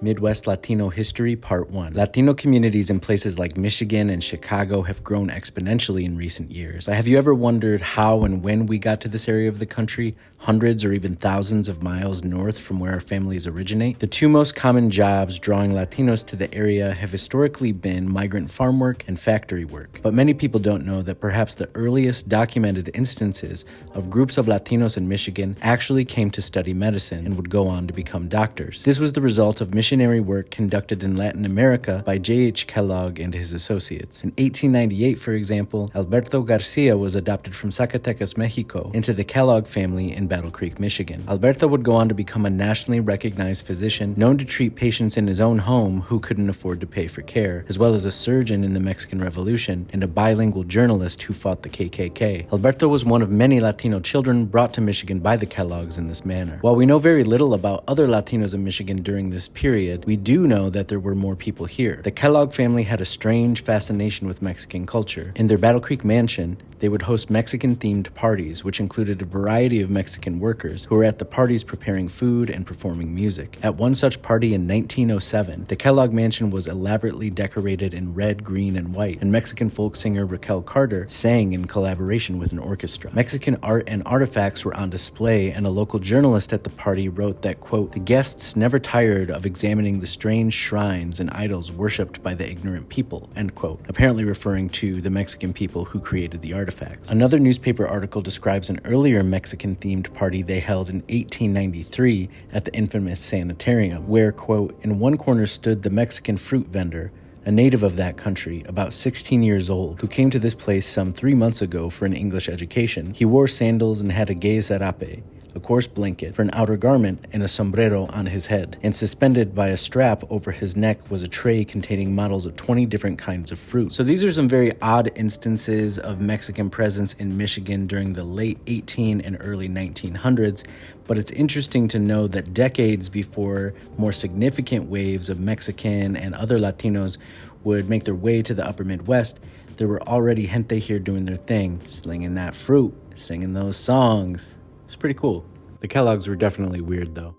Midwest Latino History Part 1. Latino communities in places like Michigan and Chicago have grown exponentially in recent years. But have you ever wondered how and when we got to this area of the country, hundreds or even thousands of miles north from where our families originate? The two most common jobs drawing Latinos to the area have historically been migrant farm work and factory work. But many people don't know that perhaps the earliest documented instances of groups of Latinos in Michigan actually came to study medicine and would go on to become doctors. This was the result of missionary work conducted in Latin America by J.H. Kellogg and his associates. In 1898, for example, Alberto Garcia was adopted from Zacatecas, Mexico, into the Kellogg family in Battle Creek, Michigan. Alberto would go on to become a nationally recognized physician known to treat patients in his own home who couldn't afford to pay for care, as well as a surgeon in the Mexican Revolution and a bilingual journalist who fought the KKK. Alberto was one of many Latino children brought to Michigan by the Kelloggs in this manner. While we know very little about other Latinos in Michigan during this period, we do know that there were more people here. The Kellogg family had a strange fascination with Mexican culture. In their Battle Creek mansion, they would host Mexican-themed parties, which included a variety of Mexican workers who were at the parties preparing food and performing music. At one such party in 1907, the Kellogg mansion was elaborately decorated in red, green, and white, and Mexican folk singer Raquel Carter sang in collaboration with an orchestra. Mexican art and artifacts were on display, and a local journalist at the party wrote that, quote, "The guests never tired of examining the strange shrines and idols worshipped by the ignorant people," end quote, apparently referring to the Mexican people who created the artifacts. Another newspaper article describes an earlier Mexican-themed party they held in 1893 at the infamous sanitarium, where, quote, "In one corner stood the Mexican fruit vendor, a native of that country, about 16 years old, who came to this place some 3 months ago for an English education. He wore sandals and had a gay zarape, a coarse blanket, for an outer garment, and a sombrero on his head, and suspended by a strap over his neck was a tray containing models of 20 different kinds of fruit." So these are some very odd instances of Mexican presence in Michigan during the late 18 and early 1900s, but it's interesting to know that decades before more significant waves of Mexican and other Latinos would make their way to the upper Midwest, there were already gente here doing their thing, slinging that fruit, singing those songs. It's pretty cool. The Kellogg's were definitely weird, though.